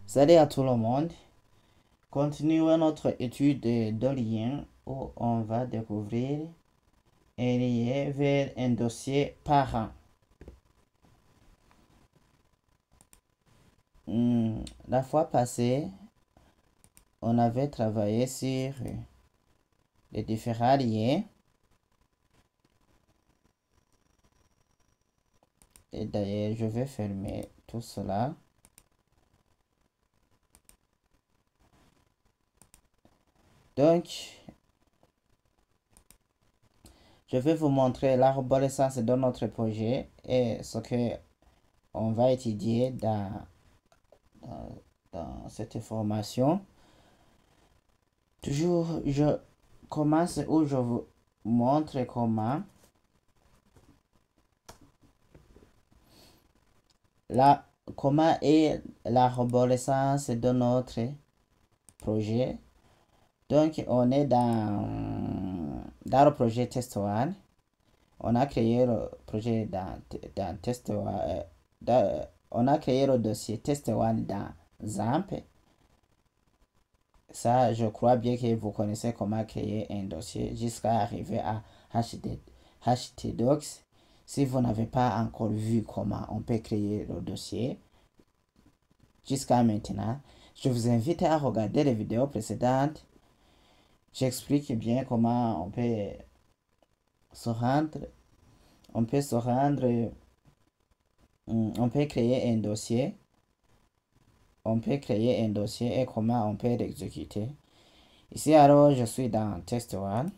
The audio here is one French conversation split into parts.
Salut à tout le monde. Continuons notre étude de liens où on va découvrir un lien vers un dossier parent. La fois passée, on avait travaillé sur les différents liens. Et d'ailleurs, je vais fermer tout cela. Donc, je vais vous montrer l'arborescence de notre projet et ce que on va étudier dans cette formation. Toujours, je commence où je vous montre comment est l'arborescence de notre projet. Donc, on est dans le projet Test One. On a créé le projet dans Test One. On a créé le dossier Test One dans XAMPP. Ça, je crois bien que vous connaissez comment créer un dossier jusqu'à arriver à htdocs. Si vous n'avez pas encore vu comment on peut créer le dossier jusqu'à maintenant, je vous invite à regarder les vidéos précédentes. J'explique bien comment on peut se rendre, on peut créer un dossier, et comment on peut l'exécuter. Ici, alors, je suis dans Test One.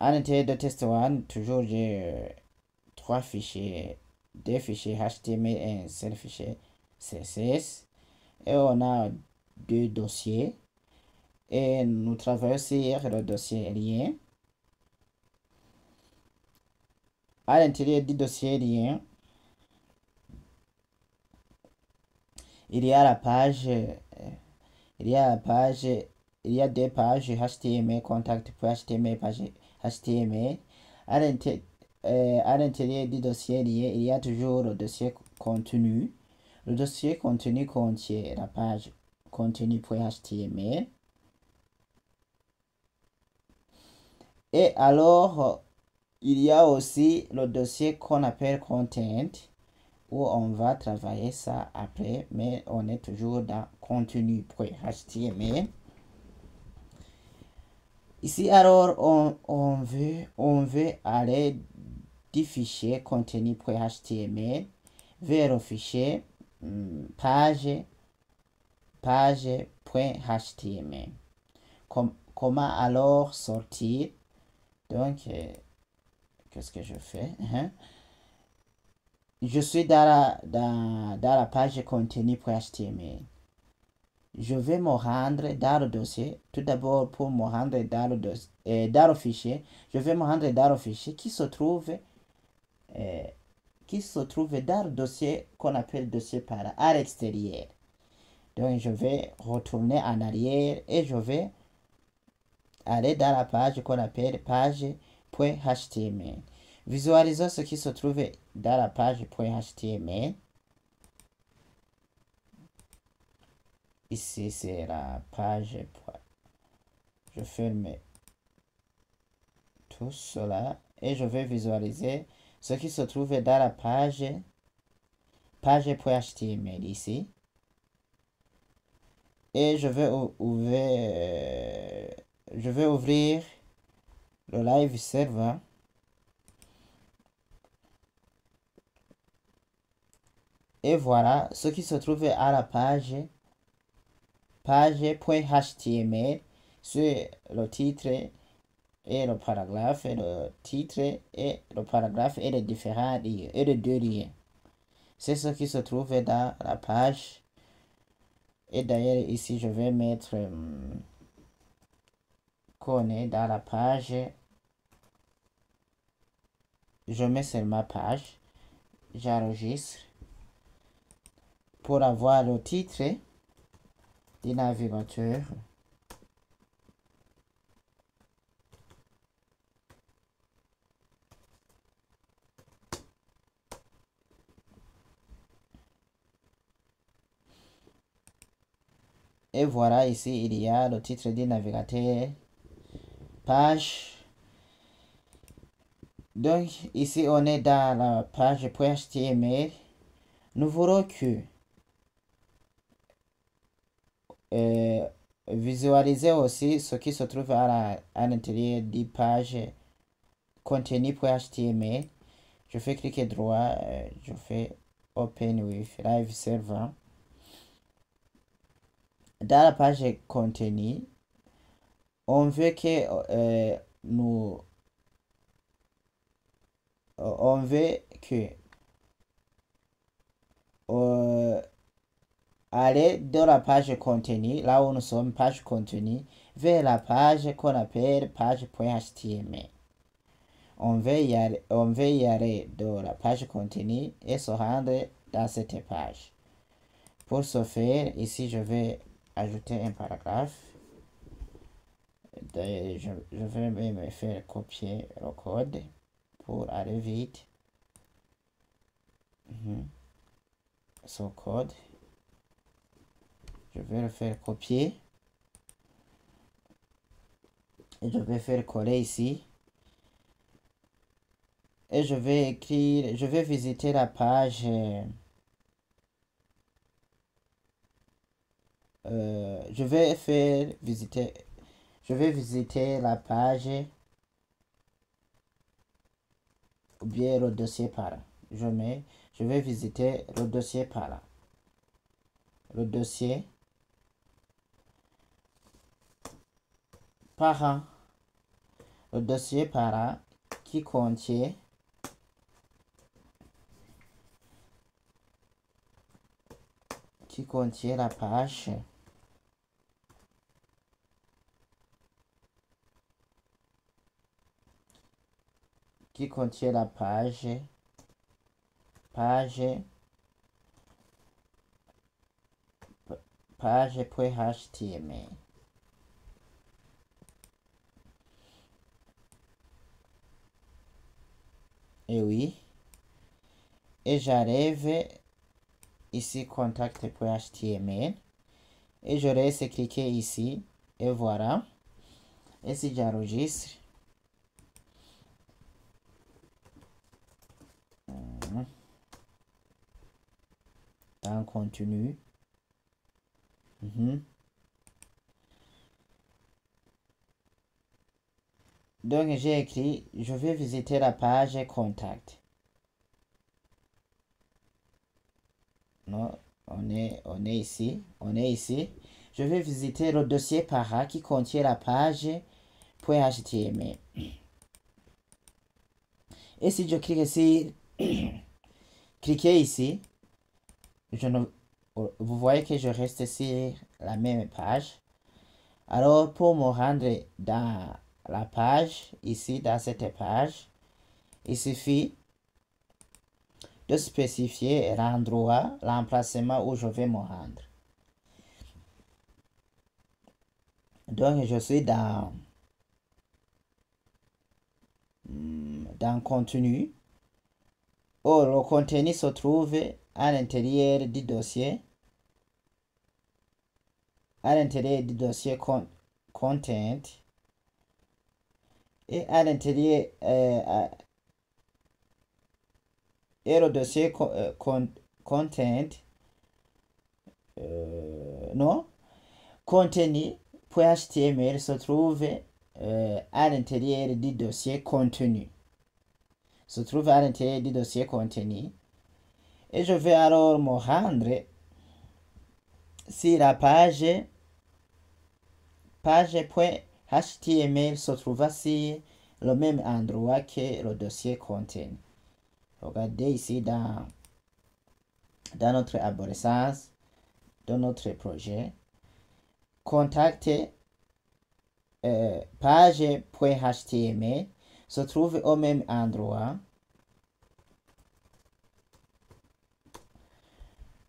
À l'intérieur de Test One, toujours j'ai trois fichiers, deux fichiers HTML et un seul fichier CSS. Et on a deux dossiers. Et nous travaillons sur le dossier lien. À l'intérieur du dossier lien, il y a la page, il y a deux pages HTML, contact.html, page HTML. À l'intérieur du dossier lien, il y a toujours le dossier contenu. Le dossier contenu contient la page contenu.html. Et alors, il y a aussi le dossier qu'on appelle content, où on va travailler ça après, mais on est toujours dans contenu.html. Ici, alors, on veut aller du fichier contenu.html vers le fichier page.html. Comment alors sortir? Donc, qu'est-ce que je fais? Je suis dans la page contenu.html. Je vais me rendre dans le dossier. Tout d'abord, pour me rendre dans le fichier, je vais me rendre dans le fichier qui se trouve dans le dossier qu'on appelle dossier parent à l'extérieur. Donc, je vais retourner en arrière et je vais aller dans la page qu'on appelle page.html. Visualisons ce qui se trouve dans la page .html. Ici, c'est la page. Je ferme tout cela et je vais visualiser ce qui se trouve dans la page.html ici. Et je vais ouvrir le live server. Et voilà ce qui se trouve à la page.html sur le titre et le paragraphe, et le titre et le paragraphe et les différents liens et les deux liens. C'est ce qui se trouve dans la page. Et d'ailleurs, ici, je vais mettre qu'on est dans la page. Je mets sur ma page. J'enregistre pour avoir le titre du navigateur. Et voilà, ici, il y a le titre du navigateur, page. Donc, ici, on est dans la page .html. Nous verrons que visualiser aussi ce qui se trouve à l'intérieur des pages contenu.html. Je fais cliquer droit, je fais Open with Live Server. Dans la page contenu, on veut que aller de la page contenu, là où nous sommes, page contenu, vers la page qu'on appelle page.html. On veut y aller de la page contenu et se rendre dans cette page. Pour ce faire, ici, je vais ajouter un paragraphe. Je vais même faire copier le code pour aller vite. Ce code, je vais le faire copier et je vais faire coller ici. Et je vais écrire, je vais visiter la page. Je vais visiter la page ou bien le dossier par là. Je vais visiter le dossier par là. Le dossier parent. Le dossier parent qui contient la page page.html. Et oui, et j'arrive ici contact.html et je laisse cliquer ici et voilà. Et si j'enregistre, dans contenu, donc j'ai écrit, je vais visiter la page contact. Non, on est ici. Je vais visiter le dossier para qui contient la page .html. Et si je clique ici, cliquez ici, vous voyez que je reste sur la même page. Alors, pour me rendre dans la page, ici, dans cette page, il suffit de spécifier l'endroit, l'emplacement où je vais me rendre. Donc, je suis dans contenu. Oh, le contenu se trouve à l'intérieur du dossier. À l'intérieur du dossier content. Et à l'intérieur et le dossier content non, contenu.html se trouve à l'intérieur du dossier contenu. Se trouve à l'intérieur du dossier contenu. Et je vais alors me rendre si la page .html se trouve sur le même endroit que le dossier contenu. Regardez ici dans notre arborescence, dans notre projet. Contact page.html se trouve au même endroit.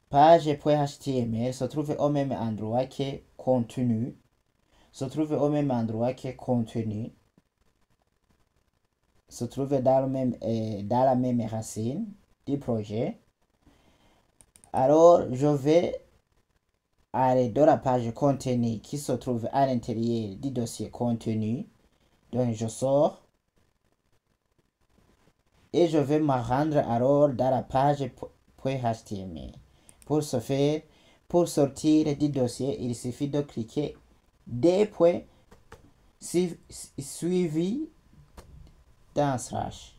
Page.html se trouve au même endroit que contenu. Se trouve au même endroit que contenu. Se trouve dans la même racine du projet. Alors, je vais aller dans la page contenu qui se trouve à l'intérieur du dossier contenu. Donc je sors et je vais me rendre alors dans la page .html. Pour ce faire, pour sortir du dossier, il suffit de cliquer des points suivis d'un slash.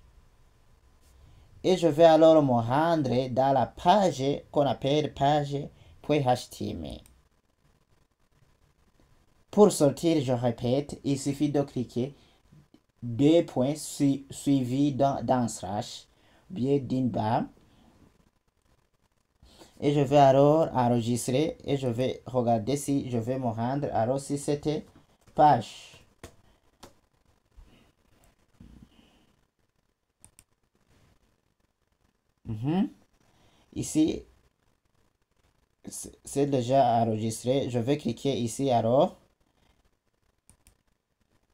Et je vais alors me rendre dans la page qu'on appelle page .html. Pour sortir, je répète, il suffit de cliquer deux points suivis d'un slash, bien d'une barre. Et je vais alors enregistrer et je vais regarder si je vais me rendre alors si c'était page. Ici, c'est déjà enregistré. Je vais cliquer ici alors.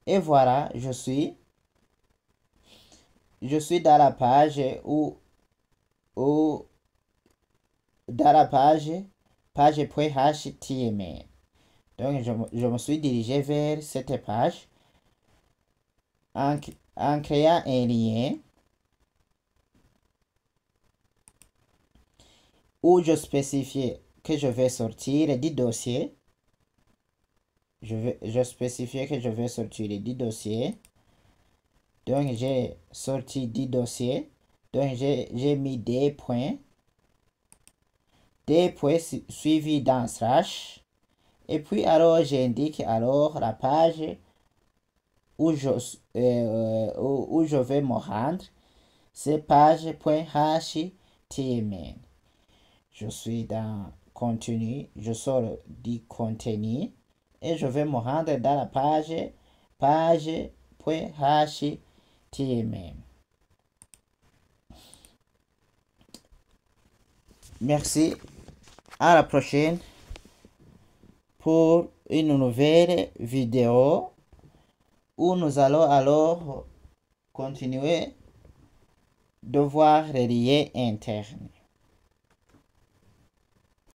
Et voilà, je suis dans la page dans la page .html. Donc, je me suis dirigé vers cette page en créant un lien où je spécifie que je vais sortir du dossier. Je spécifie que je vais sortir du dossier. Donc, j'ai sorti du dossier. Donc, j'ai mis des points suivis d'un slash. Et puis, alors, j'indique alors la page où je vais me rendre. C'est page.html. Je suis dans contenu. Je sors du contenu. Et je vais me rendre dans la page.html. Merci. À la prochaine pour une nouvelle vidéo où nous allons alors continuer de voir les liens internes.